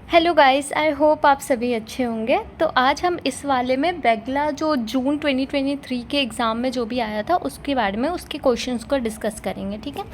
Hello guys, I hope आप सभी अच्छे होंगे। तो आज हम इस वाले में बेगला जो जून 2023 के एग्ज़ाम में जो भी आया था उसके बारे में उसके क्वेश्चंस को डिस्कस करेंगे। ठीक है,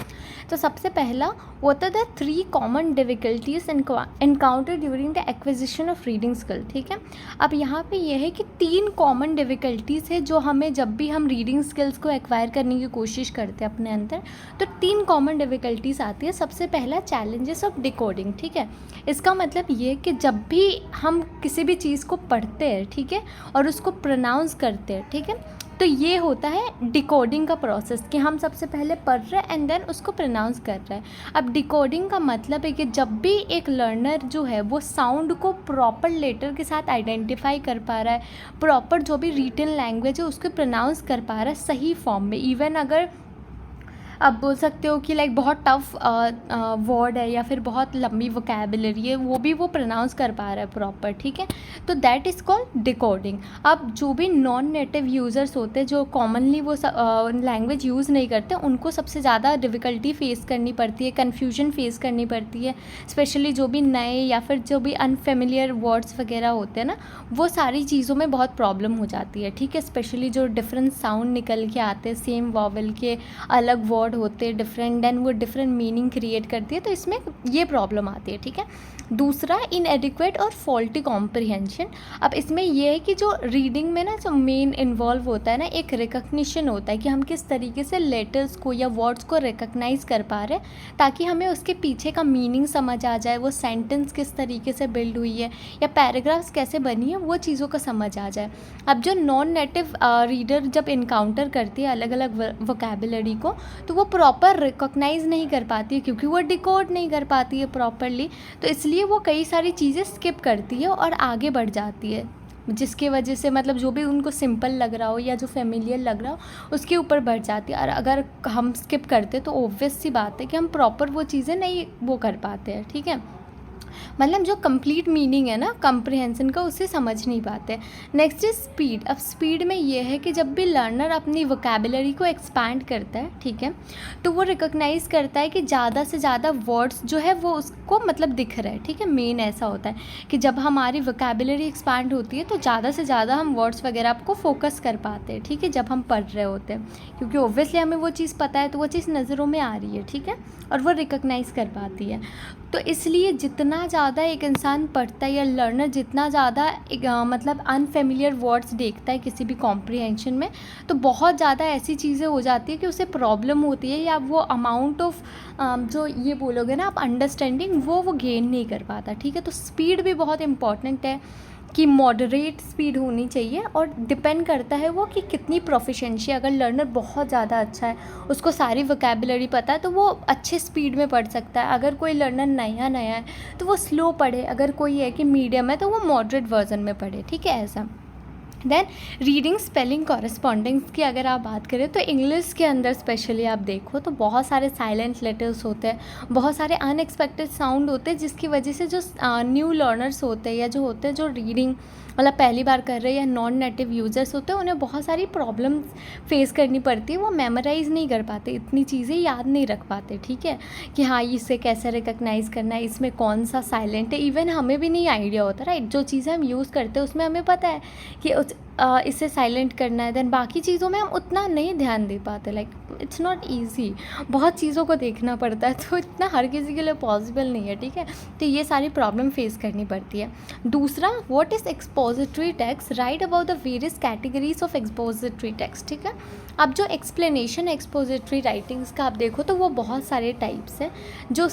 तो सबसे पहला, what are the 3 common difficulties encounter during the acquisition of reading skill. ठीक है, अब यहाँ पे ये है कि 3 कॉमन डिफ़िकल्टीज़ है जो हमें जब भी हम रीडिंग स्किल्स को एक्वायर करने की कोशिश करते हैं अपने अंदर, तो 3 कॉमन डिफ़िकल्टीज़ आती है। सबसे पहला, चैलेंजेस ऑफ डिकोडिंग। ठीक है, इसका मतलब ये कि जब भी हम किसी भी चीज़ को पढ़ते हैं, ठीक है, और उसको प्रोनाउंस करते हैं, ठीक है, तो ये होता है डिकोडिंग का प्रोसेस कि हम सबसे पहले पढ़ रहे हैं एंड देन उसको प्रोनाउंस कर रहे हैं। अब डिकोडिंग का मतलब है कि जब भी एक लर्नर जो है वो साउंड को प्रॉपर लेटर के साथ आइडेंटिफाई कर पा रहा है, प्रॉपर जो भी रिटन लैंग्वेज है उसको प्रोनाउंस कर पा रहा है सही फॉर्म में, इवन अगर आप बोल सकते हो कि लाइक बहुत टफ वर्ड है या फिर बहुत लंबी वोकैबुलरी है, वो भी वो प्रोनाउंस कर पा रहा है प्रॉपर। ठीक है, तो दैट इज़ कॉल्ड डिकोडिंग। अब जो भी नॉन नेटिव यूज़र्स होते हैं जो कॉमनली वो लैंग्वेज यूज़ नहीं करते, उनको सबसे ज़्यादा डिफ़िकल्टी फेस करनी पड़ती है, कन्फ्यूजन फेस करनी पड़ती है। स्पेशली जो भी नए या फिर जो भी अनफेमिलियर वर्ड्स वगैरह होते हैं ना, वो सारी चीज़ों में बहुत प्रॉब्लम हो जाती है। ठीक है, स्पेशली जो डिफरेंट साउंड निकल के आते हैं सेम वॉवल के, अलग वर्ड होते हैं डिफरेंट, देन वो डिफरेंट मीनिंग क्रिएट करती है, तो इसमें ये प्रॉब्लम आती है। ठीक है, दूसरा, इनएडिक्वेट और फॉल्टी कॉम्प्रिहेंशन। अब इसमें ये है कि जो रीडिंग में ना जो मेन इन्वॉल्व होता है ना, एक रिकग्निशन होता है कि हम किस तरीके से लेटर्स को या वर्ड्स को रिकग्नाइज कर पा रहे हैं ताकि हमें उसके पीछे का मीनिंग समझ आ जाए, वो सेंटेंस किस तरीके से बिल्ड हुई है या पैराग्राफ्स कैसे बनी है, वो चीज़ों का समझ आ जाए। अब जो नॉन नेटिव रीडर जब इनकाउंटर करती है अलग अलग वोकैबुलरी को, तो वो प्रॉपर रिकॉग्नाइज नहीं कर पाती है क्योंकि वो डिकोड नहीं कर पाती है प्रॉपरली, तो इसलिए वो कई सारी चीज़ें स्किप करती है और आगे बढ़ जाती है, जिसकी वजह से मतलब जो भी उनको सिंपल लग रहा हो या जो फेमिलियर लग रहा हो उसके ऊपर बढ़ जाती है। और अगर हम स्किप करते तो ऑब्वियस सी बात है कि हम प्रॉपर वो चीज़ें नहीं वो कर पाते हैं। ठीक है, मतलब जो कंप्लीट मीनिंग है ना कम्प्रिहेंशन का, उसे समझ नहीं पाते। Next is speed. अब स्पीड में ये है कि जब भी लर्नर अपनी वोकैबुलरी को एक्सपैंड करता है, ठीक है, तो वो रिकॉग्नाइज करता है कि ज़्यादा से ज़्यादा वर्ड्स जो है वो उसको मतलब दिख रहा है। ठीक है, मेन ऐसा होता है कि जब हमारी वोकैबुलरी एक्सपैंड होती है तो ज़्यादा से ज़्यादा हम वर्ड्स वगैरह को फोकस कर पाते हैं। ठीक है, जब हम पढ़ रहे होते हैं, क्योंकि ऑब्वियसली हमें वो चीज़ पता है तो वो चीज़ नज़रों में आ रही है। ठीक है, और वो रिकॉग्नाइज कर पाती है। तो इसलिए जितना ज़्यादा एक इंसान पढ़ता है या लर्नर जितना ज़्यादा मतलब अनफेमिलियर वर्ड्स देखता है किसी भी कॉम्प्रिहेंशन में, तो बहुत ज़्यादा ऐसी चीज़ें हो जाती है कि उसे प्रॉब्लम होती है या वो अमाउंट ऑफ जो ये बोलोगे ना आप अंडरस्टैंडिंग, वो गेन नहीं कर पाता। ठीक है, तो स्पीड भी बहुत इंपॉर्टेंट है कि मॉडरेट स्पीड होनी चाहिए, और डिपेंड करता है वो कि कितनी प्रोफिशिएंसी। अगर लर्नर बहुत ज़्यादा अच्छा है, उसको सारी वोकैबुलरी पता है, तो वो अच्छे स्पीड में पढ़ सकता है। अगर कोई लर्नर नया नया है तो वो स्लो पढ़े, अगर कोई है कि मीडियम है तो वो मॉडरेट वर्जन में पढ़े। ठीक है, ऐसा। देन रीडिंग, स्पेलिंग, कॉरेस्पॉन्डिंग्स की अगर आप बात करें तो इंग्लिश के अंदर स्पेशली आप देखो तो बहुत सारे साइलेंट लेटर्स होते हैं, बहुत सारे अनएक्सपेक्टेड साउंड होते हैं, जिसकी वजह से जो न्यू लर्नर्स होते हैं या जो होते हैं जो रीडिंग मतलब पहली बार कर रहे हैं या नॉन नेटिव यूज़र्स होते हैं, उन्हें बहुत सारी प्रॉब्लम्स फेस करनी पड़ती है। वो मेमोराइज़ नहीं कर पाते, इतनी चीज़ें याद नहीं रख पाते। ठीक है, कि हाँ इसे कैसे रिकग्नाइज़ करना है, इसमें कौन सा साइलेंट है, इवन हमें भी नहीं आइडिया होता। राइट, जो चीज़ें हम यूज़ करते हैं उसमें हमें पता है कि इसे साइलेंट करना है, देन बाकी चीज़ों में हम उतना नहीं ध्यान दे पाते। लाइक इट्स नॉट ईजी, बहुत चीज़ों को देखना पड़ता है, तो इतना हर किसी के लिए पॉसिबल नहीं है। ठीक है, तो ये सारी प्रॉब्लम फेस करनी पड़ती है। दूसरा, what is expository text, right about the various categories of expository text. ठीक है, अब जो एक्सप्लेनेशन एक्सपोजिटरी राइटिंग्स का आप देखो तो वो बहुत सारे टाइप्स हैं। जो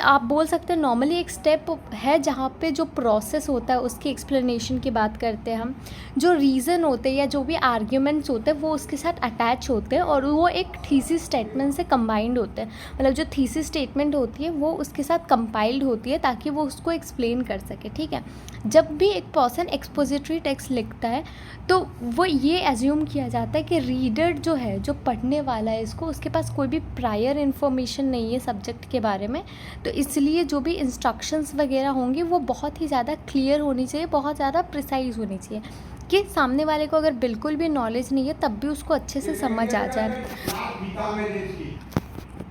आप बोल सकते हैं नॉर्मली एक स्टेप है जहाँ पे जो प्रोसेस होता है उसकी एक्सप्लेनेशन की बात करते हैं हम, जो रीज़न होते हैं या जो भी आर्ग्यूमेंट्स होते हैं वो उसके साथ अटैच होते हैं और वो एक थीसिस स्टेटमेंट से कंबाइंड होते हैं। मतलब जो थीसिस स्टेटमेंट होती है वो उसके साथ कंपाइल्ड होती है ताकि वो उसको एक्सप्लेन कर सके। ठीक है, जब भी एक पर्सन एक्सपोजिटरी टेक्स्ट लिखता है तो वो ये एज्यूम किया जाता है कि रीडर जो है, जो पढ़ने वाला है इसको, उसके पास कोई भी प्रायर इन्फॉर्मेशन नहीं है सब्जेक्ट के बारे में, तो इसलिए जो भी इंस्ट्रक्शंस वगैरह होंगी वो बहुत ही ज़्यादा क्लियर होनी चाहिए, बहुत ज़्यादा प्रिसाइज होनी चाहिए कि सामने वाले को अगर बिल्कुल भी नॉलेज नहीं है तब भी उसको अच्छे से समझ आ जाए।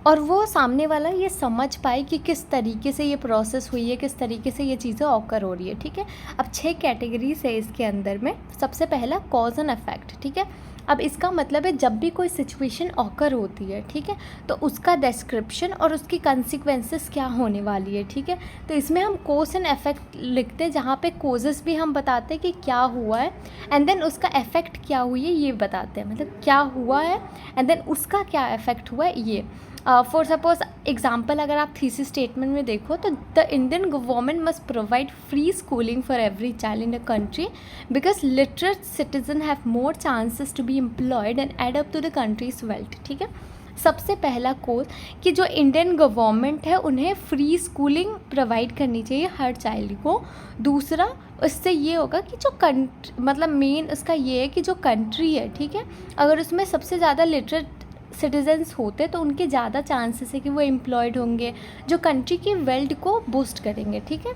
और वो सामने वाला ये समझ पाए कि किस तरीके से ये प्रोसेस हुई है, किस तरीके से ये चीज़ें ऑकर हो रही है, ठीक है। अब 6 कैटेगरीज है इसके अंदर में। सबसे पहला कॉज एंड इफेक्ट, ठीक है। अब इसका मतलब है जब भी कोई सिचुएशन ऑकर होती है, ठीक है, तो उसका डिस्क्रिप्शन और उसकी कंसिक्वेंसेस क्या होने वाली है, ठीक है। तो इसमें हम कॉज एंड इफेक्ट लिखते हैं, जहाँ पे कॉजेस भी हम बताते हैं कि क्या हुआ है, एंड देन उसका इफेक्ट क्या हुई है ये बताते हैं, मतलब क्या हुआ है एंड देन उसका क्या इफेक्ट हुआ है ये। फॉर सपोज एग्जाम्पल अगर आप थीसिस स्टेटमेंट में देखो तो the Indian government must provide free schooling for every child in the country because literate citizen have more chances to be employed and add up to the country's wealth, ठीक है। सबसे पहला course कि जो Indian government है उन्हें free schooling provide करनी चाहिए हर चाइल्ड को। दूसरा उससे ये होगा कि जो कंट्री मतलब मेन उसका ये है कि जो कंट्री है, ठीक है, अगर उसमें सबसे ज़्यादा लिटरेट सिटीजन्स होते तो उनके ज़्यादा चांसेस है कि वो एम्प्लॉयड होंगे, जो कंट्री की वेल्थ को बूस्ट करेंगे, ठीक है।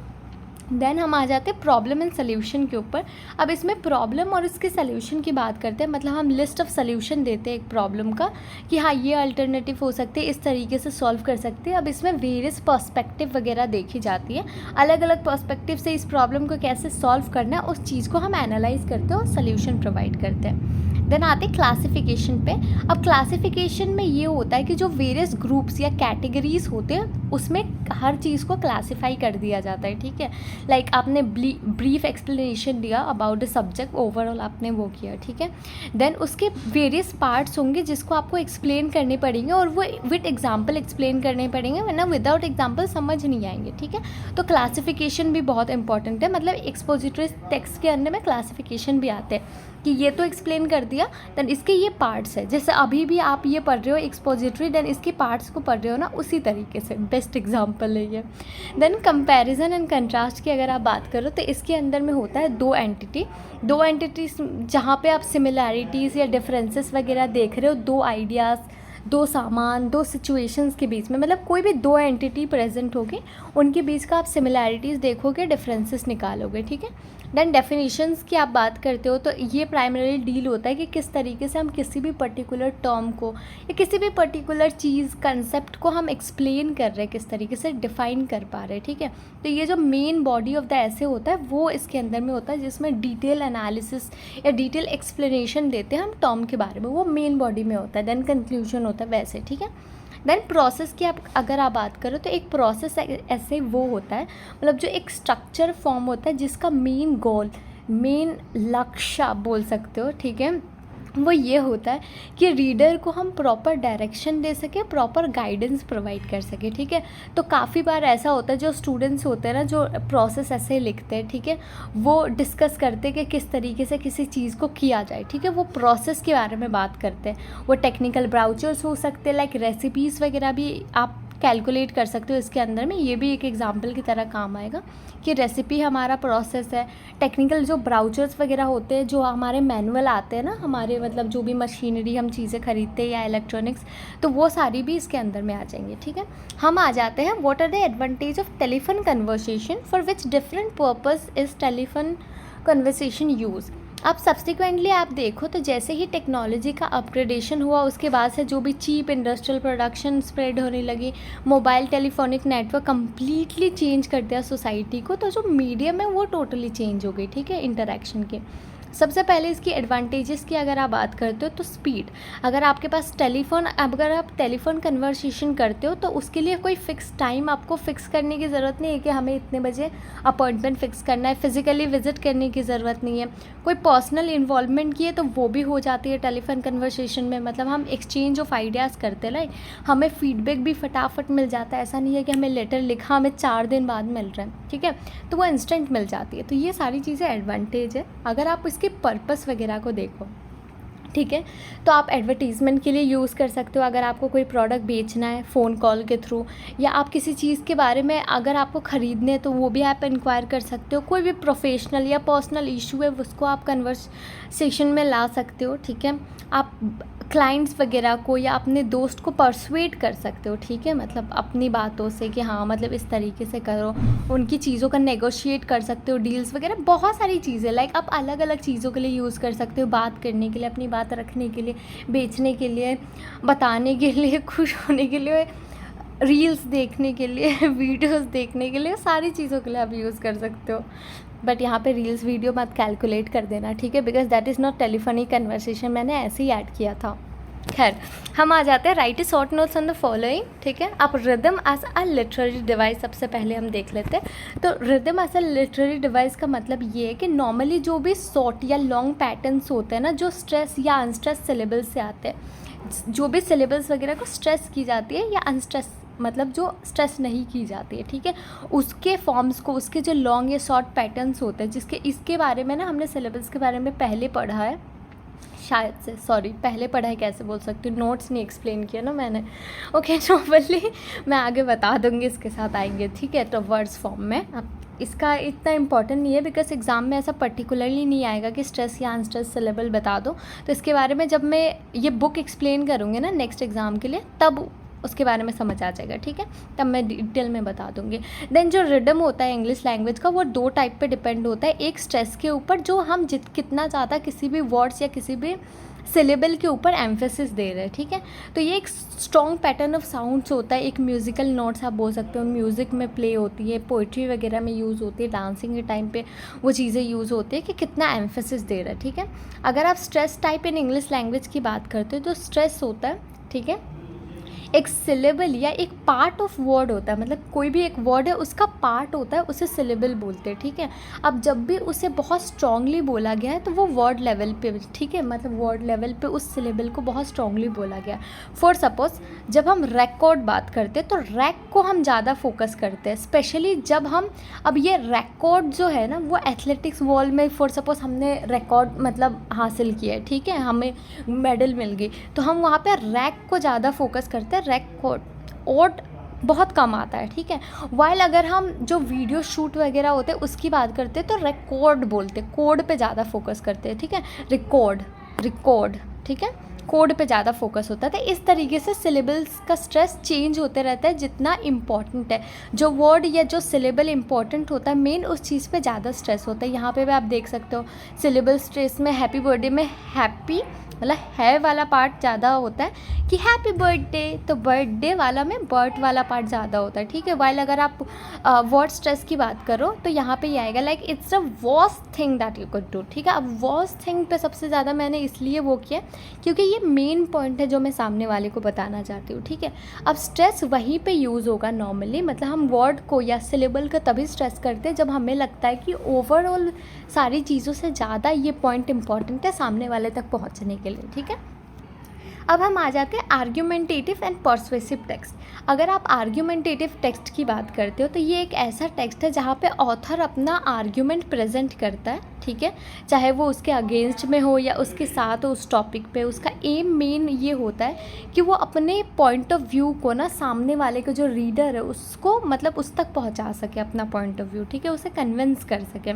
देन हम आ जाते हैं प्रॉब्लम एंड सल्यूशन के ऊपर। अब इसमें प्रॉब्लम और इसके सल्यूशन की बात करते हैं, मतलब हम लिस्ट ऑफ सल्यूशन देते हैं एक प्रॉब्लम का कि हाँ ये अल्टरनेटिव हो सकते हैं, इस तरीके से सॉल्व कर सकते हैं। अब इसमें वेरियस पर्सपेक्टिव वगैरह देखी जाती है, अलग अलग पर्सपेक्टिव से इस प्रॉब्लम को कैसे सॉल्व करना है उस चीज़ को हम एनालाइज करते हैं और सल्यूशन प्रोवाइड करते हैं। देन आते हैं क्लासिफिकेशन पे। अब क्लासिफिकेशन में ये होता है कि जो वेरियस ग्रुप्स या कैटेगरीज होते हैं उसमें हर चीज़ को क्लासिफाई कर दिया जाता है, ठीक है। लाइक आपने ब्रीफ एक्सप्लेनेशन दिया अबाउट द सब्जेक्ट, ओवरऑल आपने वो किया, ठीक है। देन उसके वेरियस पार्ट्स होंगे जिसको आपको एक्सप्लेन करने पड़ेंगे और वो विद एग्जाम्पल एक्सप्लेन करने पड़ेंगे, वरना विदाउट एग्जाम्पल समझ नहीं आएंगे, ठीक है। तो क्लासिफिकेशन भी बहुत इंपॉर्टेंट है, मतलब एक्सपोजिटरी टेक्स्ट के अंदर में क्लासिफिकेशन भी आते हैं कि ये तो एक्सप्लेन कर दिया, देन इसके ये पार्ट्स है, जैसे अभी भी आप ये पढ़ रहे हो एक्सपोजिटरी, देन इसके पार्ट्स को पढ़ रहे हो ना, उसी तरीके से बेस्ट एग्जांपल है ये। देन कंपैरिजन एंड कंट्रास्ट की अगर आप बात करो तो इसके अंदर में होता है दो एंटिटीज जहाँ पे आप सिमिलैरिटीज़ या डिफरेंसेस वगैरह देख रहे हो, दो आइडियाज़, दो सामान, दो सिचुएशंस के बीच में, मतलब कोई भी दो एंटिटी प्रेजेंट होगी उनके बीच का आप सिमिलैरिटीज़ देखोगे, डिफरेंसेस निकालोगे, ठीक है। देन डेफिनेशंस की आप बात करते हो तो ये प्राइमरीली डील होता है कि किस तरीके से हम किसी भी पर्टिकुलर टर्म को या किसी भी पर्टिकुलर चीज़ कंसेप्ट को हम एक्सप्लेन कर रहे हैं, किस तरीके से डिफ़ाइन कर पा रहे हैं, ठीक है। तो ये जो मेन बॉडी ऑफ द ऐसे होता है वो इसके अंदर में होता है, जिसमें डिटेल एनालिसिस या डिटेल एक्सप्लेनेशन देते हैं हम टर्म के बारे में, वो मेन बॉडी में होता है। देन कंक्लूजन होता है वैसे, ठीक है। देन प्रोसेस की अगर आप बात करो तो एक प्रोसेस ऐसे वो होता है, मतलब जो एक स्ट्रक्चर फॉर्म होता है जिसका मेन गोल, मेन लक्ष्य आप बोल सकते हो, ठीक है, वो ये होता है कि रीडर को हम प्रॉपर डायरेक्शन दे सके, प्रॉपर गाइडेंस प्रोवाइड कर सके, ठीक है। तो काफ़ी बार ऐसा होता है जो स्टूडेंट्स होते हैं ना, जो प्रोसेस ऐसे लिखते हैं, ठीक है, वो डिस्कस करते हैं कि किस तरीके से किसी चीज़ को किया जाए, ठीक है, वो प्रोसेस के बारे में बात करते हैं। वो टेक्निकल ब्राउचर्स हो सकते हैं, लाइक रेसिपीज़ वगैरह भी आप कैलकुलेट कर सकते हो इसके अंदर में, ये भी एक एग्जांपल की तरह काम आएगा कि रेसिपी हमारा प्रोसेस है। टेक्निकल जो ब्राउचर्स वगैरह होते हैं, जो हमारे मैनुअल आते हैं ना, हमारे मतलब जो भी मशीनरी हम चीज़ें खरीदते हैं या इलेक्ट्रॉनिक्स, तो वो सारी भी इसके अंदर में आ जाएंगे, ठीक है। हम आ जाते हैं what are the advantage of telephone conversation for which different purpose is telephone conversation use. अब सब्सिक्वेंटली आप देखो तो जैसे ही टेक्नोलॉजी का अपग्रेडेशन हुआ उसके बाद से जो भी चीप इंडस्ट्रियल प्रोडक्शन स्प्रेड होने लगी, mobile telephonic network completely change कर दिया सोसाइटी को, तो जो मीडियम है वो टोटली चेंज हो गई, ठीक है, इंटरेक्शन के। सबसे पहले इसकी एडवांटेजेस की अगर आप बात करते हो तो स्पीड। अगर आपके पास अगर आप टेलीफोन कन्वर्सेशन करते हो तो उसके लिए कोई फ़िक्स टाइम आपको फ़िक्स करने की ज़रूरत नहीं है कि हमें इतने बजे अपॉइंटमेंट फ़िक्स करना है, फिज़िकली विजिट करने की ज़रूरत नहीं है। कोई पर्सनल इन्वॉल्वमेंट की है तो वो भी हो जाती है टेलीफोन कन्वर्सेशन में, मतलब हम एक्सचेंज ऑफ आइडियाज़ करते हैं, हमें फीडबैक भी फटाफट मिल जाता है, ऐसा नहीं है कि हमें लेटर लिखा हमें 4 दिन बाद मिल रहा है, ठीक है, तो वो इंस्टेंट मिल जाती है। तो ये सारी चीज़ें एडवांटेज है अगर आप इसके पर्पस वगैरह को देखो, ठीक है। तो आप एडवर्टीज़मेंट के लिए यूज़ कर सकते हो, अगर आपको कोई प्रोडक्ट बेचना है फ़ोन कॉल के थ्रू, या आप किसी चीज़ के बारे में अगर आपको ख़रीदने है तो वो भी आप इंक्वायर कर सकते हो। कोई भी प्रोफेशनल या पर्सनल इशू है उसको आप कन्वर्सेशन में ला सकते हो, ठीक है। आप क्लाइंट्स वगैरह को या अपने दोस्त को परसुएट कर सकते हो, ठीक है, मतलब अपनी बातों से कि हाँ मतलब इस तरीके से करो, उनकी चीज़ों का नेगोशिएट कर सकते हो, डील्स वगैरह बहुत सारी चीज़ें लाइक आप अलग अलग चीज़ों के लिए यूज़ कर सकते हो, बात करने के लिए, अपनी बात रखने के लिए, बेचने के लिए, बताने के लिए, खुश होने के लिए, रील्स देखने के लिए, वीडियोस देखने के लिए, सारी चीज़ों के लिए आप यूज़ कर सकते हो। बट यहाँ पे रील्स वीडियो मत कैलकुलेट कर देना, ठीक है, because that is not telephonic conversation, मैंने ऐसे ही ऐड किया था। खैर हम आ जाते हैं write short notes on the following, ठीक है। आप rhythm as a literary device सबसे पहले हम देख लेते हैं। तो rhythm as a literary device का मतलब ये है कि नॉर्मली जो भी शॉर्ट या लॉन्ग पैटर्न्स होते हैं ना, जो स्ट्रेस या अनस्ट्रेस सिलेबल्स से आते हैं, जो भी सिलेबल्स वगैरह को स्ट्रेस की जाती है या अनस्ट्रेस मतलब जो स्ट्रेस नहीं की जाती है, ठीक है, उसके फॉर्म्स को, उसके जो लॉन्ग या शॉर्ट पैटर्न्स होते हैं, जिसके इसके बारे में ना हमने सिलेबस के बारे में पहले पढ़ा है शायद से, सॉरी पहले पढ़ा है कैसे बोल सकती हूँ, नोट्स नहीं एक्सप्लेन किया ना मैंने, ओके नॉर्मली मैं आगे बता दूँगी, इसके साथ आएंगे, ठीक है। तो वर्ड्स फॉर्म में अब इसका इतना इंपॉर्टेंट नहीं है बिकॉज एग्ज़ाम में ऐसा पर्टिकुलरली नहीं आएगा कि स्ट्रेस या अनस्ट्रेस सिलेबल बता दो, तो इसके बारे में जब मैं ये बुक एक्सप्लेन करूँगी ना नेक्स्ट एग्ज़ाम के लिए तब उसके बारे में समझ आ जाएगा, ठीक है, तब मैं डिटेल में बता दूंगी। देन जो रिदम होता है इंग्लिश लैंग्वेज का, वो दो टाइप पे डिपेंड होता है, एक स्ट्रेस के ऊपर जो हम कितना ज़्यादा किसी भी वर्ड्स या किसी भी सिलेबल के ऊपर एम्फेसिस दे रहे हैं, ठीक है। तो ये एक स्ट्रॉन्ग पैटर्न ऑफ साउंड्स होता है, एक म्यूज़िकल नोट्स आप बोल सकते हो, म्यूज़िक में प्ले होती है, पोइट्री वगैरह में यूज़ होती है, डांसिंग के टाइम पे वो चीज़ें यूज़ होती है कि कितना एम्फेसिस दे रहा है, ठीक है। अगर आप stress type in English language की बात करते हो तो स्ट्रेस होता है, ठीक है, एक सिलेबल या एक पार्ट ऑफ वर्ड होता है, मतलब कोई भी एक वर्ड है उसका पार्ट होता है, उसे सिलेबल बोलते हैं, ठीक है। अब जब भी उसे बहुत स्ट्रांगली बोला गया है तो वो वर्ड लेवल पे, ठीक है, मतलब वर्ड लेवल पे उस सिलेबल को बहुत स्ट्रांगली बोला गया। फॉर सपोज जब हम रिकॉर्ड बात करते हैं तो रैक को हम ज़्यादा फोकस करते हैं, स्पेशली जब हम, अब ये रिकॉर्ड जो है ना वो एथलेटिक्स वर्ल्ड में फॉर सपोज हमने रिकॉर्ड मतलब हासिल किया है, ठीक है, हमें मेडल मिल गई, तो हम वहाँ पे रैक को ज़्यादा फोकस करते हैं, रिकॉर्ड ओट बहुत कम आता है, ठीक है। वाइल अगर हम जो वीडियो शूट वगैरह होते हैं उसकी बात करते हैं तो रिकॉर्ड बोलते हैं, कोड पे ज़्यादा फोकस करते हैं, ठीक है, रिकॉर्ड, ठीक है, कोड पे ज़्यादा फोकस होता है। तो इस तरीके से सिलेबल्स का स्ट्रेस चेंज होते रहता है, जितना इम्पॉर्टेंट है जो वर्ड या जो सिलेबल इम्पॉर्टेंट होता है मेन उस चीज़ पे ज़्यादा स्ट्रेस होता है। यहाँ पे भी आप देख सकते हो सिलेबल स्ट्रेस में हैप्पी बर्थडे में हैप्पी मतलब है वाला पार्ट ज़्यादा होता है कि हैप्पी बर्थडे, तो बर्थडे वाला में बर्थ वाला पार्ट ज़्यादा होता है, ठीक है। वाइल अगर आप वर्ड स्ट्रेस की बात करो तो यहाँ पे ये आएगा like it's a worst thing that you could do, ठीक है। अब वर्स्ट थिंग पे सबसे ज़्यादा मैंने इसलिए वो किया क्योंकि ये मेन पॉइंट है जो मैं सामने वाले को बताना चाहती हूँ, ठीक है। अब स्ट्रेस वहीं पे यूज़ होगा नॉर्मली, मतलब हम वर्ड को या सिलेबल का तभी स्ट्रेस करते हैं जब हमें लगता है कि ओवरऑल सारी चीज़ों से ज़्यादा ये पॉइंट इंपॉर्टेंट है सामने वाले तक पहुँचने के लिए, ठीक है। अब हम आ जाते हैं आर्ग्यूमेंटेटिव एंड पर्सुएसिव टेक्स्ट। अगर आप आर्ग्यूमेंटेटिव टेक्स्ट की बात करते हो तो ये एक ऐसा टेक्स्ट है जहाँ पे ऑथर अपना आर्ग्यूमेंट प्रेजेंट करता है, ठीक है, चाहे वो उसके अगेंस्ट में हो या उसके साथ हो उस टॉपिक पे। उसका एम मेन ये होता है कि वो अपने पॉइंट ऑफ व्यू को ना सामने वाले को जो रीडर है उसको मतलब उस तक पहुँचा सके अपना पॉइंट ऑफ व्यू, ठीक है, उसे कन्विंस कर सके।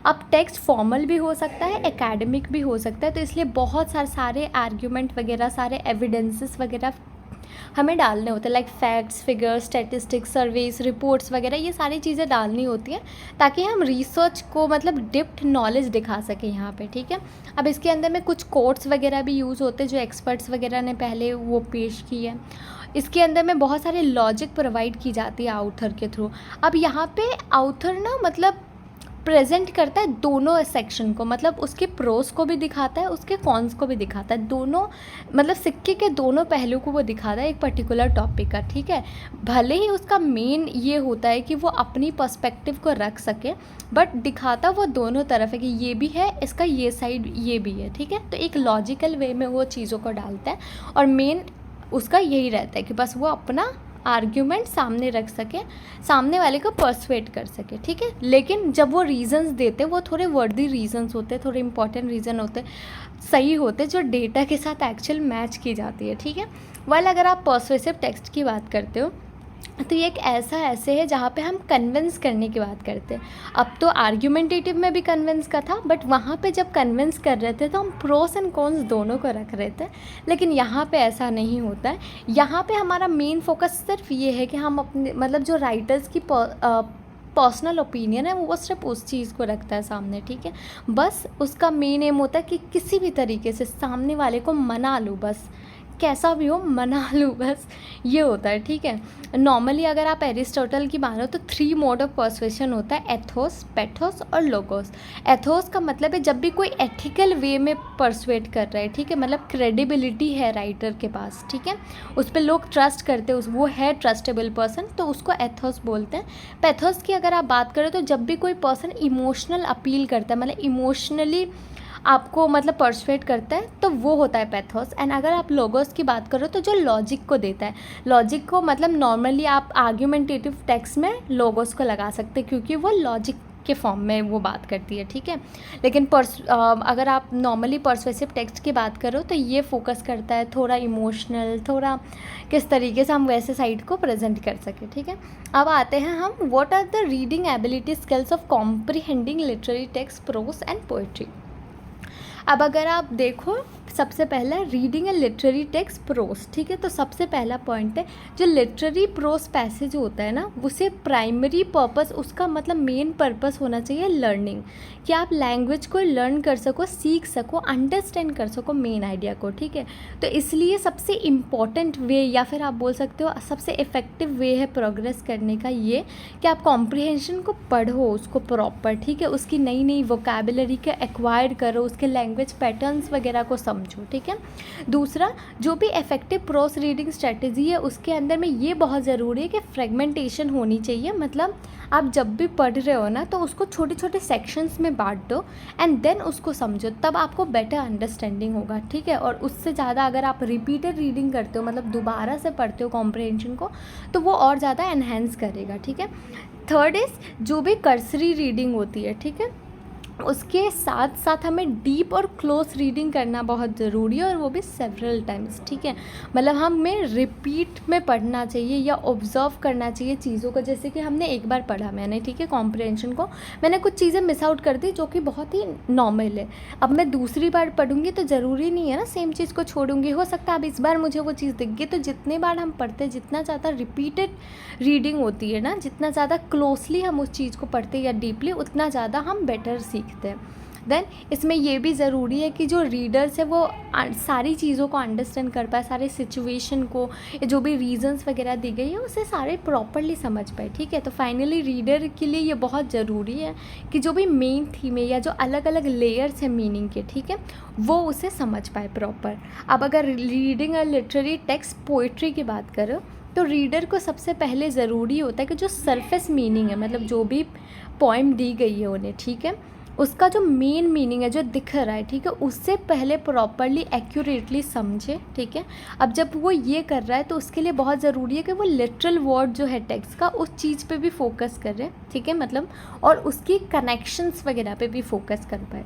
अब टेक्स्ट फॉर्मल भी हो सकता है, एकेडमिक भी हो सकता है, तो इसलिए बहुत सारे आर्ग्यूमेंट वगैरह, सारे एविडेंसेस वगैरह हमें डालने होते हैं, like facts, figures, statistics, surveys, reports वगैरह, ये सारी चीज़ें डालनी होती हैं ताकि हम रिसर्च को मतलब डिप्थ नॉलेज दिखा सकें यहाँ पे, ठीक है। अब इसके अंदर में कुछ कोट्स वगैरह भी यूज़ होते हैं जो एक्सपर्ट्स वगैरह ने पहले वो पेश की है। इसके अंदर में बहुत सारे लॉजिक प्रोवाइड की जाती है आउथर के थ्रू। अब यहाँ पे आउथर ना मतलब प्रेजेंट करता है दोनों सेक्शन को, मतलब उसके प्रोस को भी दिखाता है, उसके कॉन्स को भी दिखाता है, दोनों मतलब सिक्के के दोनों पहलू को वो दिखाता है एक पर्टिकुलर टॉपिक का, ठीक है। भले ही उसका मेन ये होता है कि वो अपनी पर्सपेक्टिव को रख सके, बट दिखाता वो दोनों तरफ है कि ये भी है, इसका ये साइड ये भी है, ठीक है। तो एक लॉजिकल वे में वो चीज़ों को डालता है और मेन उसका यही रहता है कि बस वो अपना आर्ग्यूमेंट सामने रख सके, सामने वाले को पर्सुएट कर सके, ठीक है। लेकिन जब वो रीजंस देते वो थोड़े वर्दी रीजंस होते, थोड़े इंपॉर्टेंट रीज़न होते, सही होते, जो डेटा के साथ एक्चुअल मैच की जाती है, ठीक है। वाइल अगर आप पर्सुएसिव टेक्स्ट की बात करते हो तो ये एक ऐसा ऐसे है जहाँ पे हम कन्विंस करने की बात करते हैं। अब तो आर्ग्यूमेंटेटिव में भी कन्विंस का था, बट वहाँ पे जब कन्विंस कर रहे थे तो हम प्रोस एंड कॉन्स दोनों को रख रहे थे, लेकिन यहाँ पे ऐसा नहीं होता है। यहाँ पे हमारा मेन फोकस सिर्फ ये है कि हम अपने मतलब जो राइटर्स की पर्सनल ओपिनियन है वो सिर्फ उस चीज़ को रखता है सामने, ठीक है। बस उसका मेन एम होता है कि किसी भी तरीके से सामने वाले को मना लूँ, बस कैसा भी हो मना लूँ, बस ये होता है, ठीक है। नॉर्मली अगर आप एरिस्टोटल की मानो तो 3 मोड ऑफ पर्सुएशन होता है, एथोस, पैथोस और लोगोस। एथोस का मतलब है जब भी कोई एथिकल वे में पर्सुएट कर रहा है, ठीक है, मतलब क्रेडिबिलिटी है राइटर के पास, ठीक है, उस पर लोग ट्रस्ट करते हैं, वो है ट्रस्टेबल पर्सन, तो उसको एथोस बोलते हैं। पैथोस की अगर आप बात करें तो जब भी कोई पर्सन इमोशनल अपील करता है, मतलब इमोशनली आपको मतलब पर्सुएट करता है, तो वो होता है पैथोस। एंड अगर आप लोगोस की बात करो तो जो लॉजिक को देता है, लॉजिक को मतलब नॉर्मली आप आर्ग्यूमेंटेटिव टेक्स्ट में लोगोस को लगा सकते हैं क्योंकि वो लॉजिक के फॉर्म में वो बात करती है, ठीक है। लेकिन अगर आप नॉर्मली पर्सुएसिव टेक्स्ट की बात करो तो ये फोकस करता है थोड़ा इमोशनल, थोड़ा किस तरीके से हम वैसे साइड को प्रेजेंट कर सकें, ठीक है। अब आते हैं हम what are the reading ability skills of comprehending literary text, prose and poetry. अब अगर आप देखो सबसे पहला reading a literary text prose, ठीक है, तो सबसे पहला पॉइंट है जो लिटरेरी प्रोस पैसेज होता है ना, उसे प्राइमरी पर्पस, उसका मतलब मेन पर्पस होना चाहिए लर्निंग, कि आप लैंग्वेज को लर्न कर सको, सीख सको, अंडरस्टैंड कर सको मेन आइडिया को, ठीक है। तो इसलिए सबसे इम्पॉर्टेंट वे या फिर आप बोल सकते हो सबसे इफ़ेक्टिव वे है प्रोग्रेस करने का ये कि आप कॉम्प्रिहेंशन को पढ़ो उसको प्रॉपर, ठीक है, उसकी नई नई वोकैबुलरी के एक्वायर करो, उसके लैंग्वेज पैटर्न्स वगैरह को समझो, ठीक है। दूसरा, जो भी इफेक्टिव प्रोस रीडिंग स्ट्रेटजी है उसके अंदर में ये बहुत ज़रूरी है कि फ्रेगमेंटेशन होनी चाहिए, मतलब आप जब भी पढ़ रहे हो ना तो उसको छोटे छोटे सेक्शंस में बांट दो एंड देन उसको समझो, तब आपको बेटर अंडरस्टैंडिंग होगा, ठीक है। और उससे ज़्यादा अगर आप रिपीटेड रीडिंग करते हो, मतलब दोबारा से पढ़ते हो कॉम्प्रिहेंशन को, तो वो और ज़्यादा एनहेंस करेगा, ठीक है। थर्ड इज़ जो भी कर्सरी रीडिंग होती है, ठीक है, उसके साथ साथ हमें डीप और क्लोज रीडिंग करना बहुत ज़रूरी है, और वो भी सेवरल टाइम्स, ठीक है। मतलब हमें रिपीट में पढ़ना चाहिए या ऑब्जर्व करना चाहिए चीज़ों को, जैसे कि हमने एक बार पढ़ा मैंने, ठीक है, कॉम्प्रिहेंशन को, मैंने कुछ चीज़ें मिस आउट कर दी जो कि बहुत ही नॉर्मल है। अब मैं दूसरी बार पढ़ूंगी तो ज़रूरी नहीं है ना सेम चीज़ को छोड़ूंगी, हो सकता है अब इस बार मुझे वो चीज़ दिख गई। तो जितने बार हम पढ़ते हैं, जितना ज़्यादा रिपीटेड रीडिंग होती है ना, जितना ज़्यादा क्लोजली हम उस चीज़ को पढ़ते हैं या डीपली, उतना ज़्यादा हम बेटर सीखते हैं। देन इसमें ये भी ज़रूरी है कि जो रीडर्स है वो सारी चीज़ों को अंडरस्टैंड कर पाए, सारे सिचुएशन को, जो भी रीजंस वगैरह दी गई है उसे सारे प्रॉपरली समझ पाए, ठीक है। तो फाइनली रीडर के लिए ये बहुत ज़रूरी है कि जो भी मेन थीम है या जो अलग अलग लेयर्स हैं मीनिंग के, ठीक है, वो उसे समझ पाए प्रॉपर। अब अगर reading a literary text poetry की बात करो तो रीडर को सबसे पहले ज़रूरी होता है कि जो सरफेस मीनिंग है, मतलब जो भी पोइम दी गई है उन्हें, ठीक है, उसका जो मेन मीनिंग है जो दिख रहा है, ठीक है, उससे पहले प्रॉपरली एक्यूरेटली समझे, ठीक है। अब जब वो ये कर रहा है तो उसके लिए बहुत ज़रूरी है कि वो लिटरल वर्ड जो है टेक्स्ट का उस चीज़ पे भी फोकस करे, ठीक है, मतलब, और उसकी कनेक्शंस वगैरह पे भी फोकस कर पाए।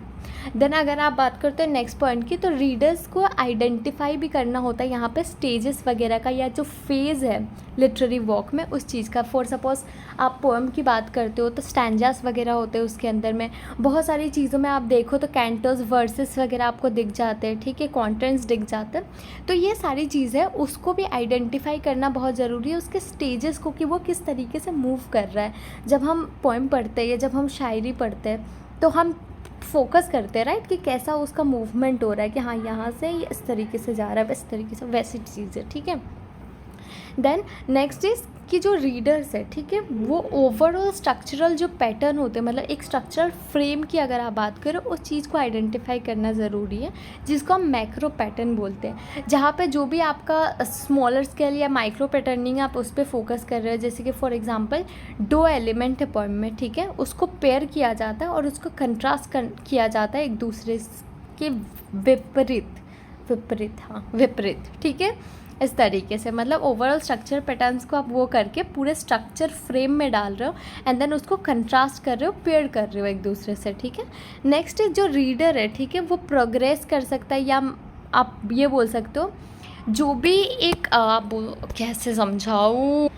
देन अगर आप बात करते हैं नेक्स्ट पॉइंट की, तो रीडर्स को आइडेंटिफाई भी करना होता है यहाँ पे स्टेजेस वगैरह का, या जो फेज़ है लिटरेरी वर्क में उस चीज़ का। फॉर सपोज आप पोएम की बात करते हो तो स्टैंजास वगैरह होते हैं उसके अंदर में, बहुत सारी चीज़ों में आप देखो तो कैंटोस, वर्सेस वगैरह आपको दिख जाते हैं, ठीक है, कॉन्टेंट्स दिख जाते हैं। तो ये सारी चीज़ें उसको भी आइडेंटिफाई करना बहुत ज़रूरी है, उसके स्टेजेस को, कि वो किस तरीके से मूव कर रहा है। जब हम पोएम पढ़ते हैं या जब हम शायरी पढ़ते हैं तो हम फोकस करते हैं, राइट, कि कैसा उसका मूवमेंट हो रहा है, कि हाँ यहाँ से ये इस तरीके से जा रहा है, इस तरीके से, वैसी चीज़ें, ठीक है। देन नेक्स्ट इज़ कि जो रीडर्स है, ठीक है, वो ओवरऑल स्ट्रक्चरल जो पैटर्न होते हैं, मतलब एक स्ट्रक्चरल फ्रेम की अगर आप बात करो, उस चीज़ को आइडेंटिफाई करना ज़रूरी है, जिसको हम मैक्रो पैटर्न बोलते हैं, जहाँ पे जो भी आपका स्मॉलर स्केल या माइक्रो पैटर्निंग आप उस पर फोकस कर रहे हो। जैसे कि फॉर एग्जांपल 2 एलिमेंट है पोएम में, ठीक है, उसको पेयर किया जाता है और उसको कंट्रास्ट किया जाता है एक दूसरे के विपरीत, ठीक है, इस तरीके से, मतलब ओवरऑल स्ट्रक्चर पैटर्न्स को आप वो करके पूरे स्ट्रक्चर फ्रेम में डाल रहे हो एंड देन उसको कंट्रास्ट कर रहे हो, पेयर कर रहे हो एक दूसरे से, ठीक है। नेक्स्ट जो रीडर है, ठीक है, वो प्रोग्रेस कर सकता है, या आप ये बोल सकते हो जो भी एक आप कैसे समझाऊँ,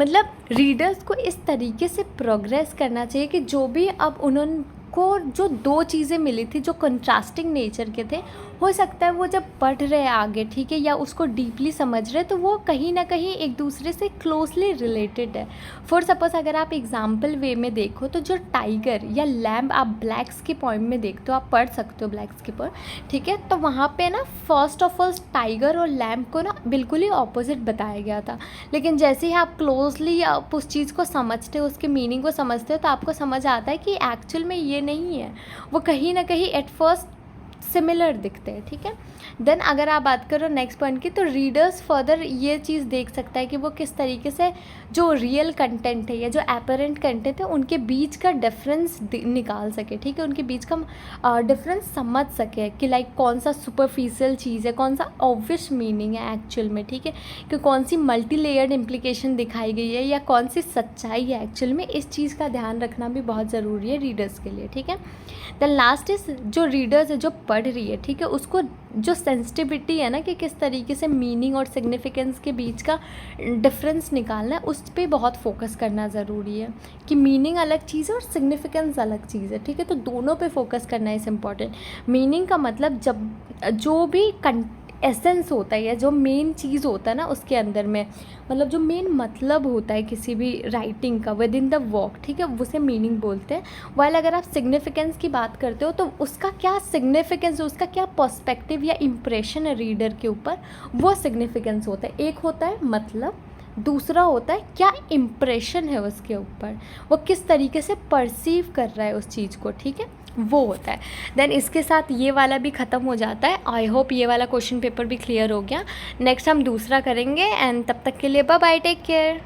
मतलब रीडर्स को इस तरीके से प्रोग्रेस करना चाहिए कि जो भी अब उन्होंने को जो दो चीज़ें मिली थी जो कंट्रास्टिंग नेचर के थे, हो सकता है वो जब पढ़ रहे हैं आगे, ठीक है, या उसको डीपली समझ रहे, तो वो कहीं ना कहीं एक दूसरे से क्लोजली रिलेटेड है। फॉर सपोज अगर आप एग्जाम्पल वे में देखो तो जो टाइगर या लैम्ब आप ब्लैक्स के पॉइंट में देखते हो, आप पढ़ सकते हो ब्लैक्स के पर, ठीक है, तो वहाँ पे ना फर्स्ट ऑफ ऑल टाइगर और लैम्ब को ना बिल्कुल ही ऑपोजिट बताया गया था। लेकिन जैसे ही आप क्लोजली आप उस चीज़ को समझते हो, उसके मीनिंग को समझते हो, तो आपको समझ आता है कि एक्चुअल में ये नहीं है, वो कहीं ना कहीं एट फर्स्ट सिमिलर दिखते हैं, ठीक है। देन अगर आप बात करो नेक्स्ट पॉइंट की, तो रीडर्स फर्दर ये चीज़ देख सकता है कि वो किस तरीके से जो रियल कंटेंट है या जो एपरेंट कंटेंट है उनके बीच का डिफरेंस निकाल सके, ठीक है, उनके बीच का डिफरेंस समझ सके कि लाइक कौन सा सुपरफिशियल चीज़ है, कौन सा ऑब्वियस मीनिंग है एक्चुअल में, ठीक है, कि कौन सी मल्टी लेयर्ड इम्प्लीकेशन दिखाई गई है या कौन सी सच्चाई है एक्चुअल में। इस चीज़ का ध्यान रखना भी बहुत ज़रूरी है रीडर्स के लिए, ठीक है। देन लास्ट इज जो रीडर्स है जो पढ़ रही है, ठीक है, उसको जो सेंसिटिविटी है ना कि किस तरीके से मीनिंग और सिग्निफिकेंस के बीच का डिफरेंस निकालना है, उस पर बहुत फोकस करना ज़रूरी है कि मीनिंग अलग चीज़ है और सिग्निफिकेंस अलग चीज़ है, ठीक है, तो दोनों पे फोकस करना इज़ इम्पॉर्टेंट। मीनिंग का मतलब जब जो भी एसेंस होता है या जो मेन चीज़ होता है ना उसके अंदर में, मतलब जो मेन मतलब होता है किसी भी राइटिंग का विद इन द वर्क, ठीक है, उसे मीनिंग बोलते हैं। वाइल अगर आप सिग्निफिकेंस की बात करते हो तो उसका क्या सिग्निफिकेंस, उसका क्या पर्सपेक्टिव या इम्प्रेशन है रीडर के ऊपर, वो सिग्निफिकेंस होता है। एक होता है मतलब, दूसरा होता है क्या इम्प्रेशन है उसके ऊपर, वो किस तरीके से परसीव कर रहा है उस चीज़ को, ठीक है, वो होता है। देन इसके साथ ये वाला भी ख़त्म हो जाता है। आई होप ये वाला क्वेश्चन पेपर भी क्लियर हो गया। नेक्स्ट हम दूसरा करेंगे एंड तब तक के लिए बाय बाय, टेक केयर।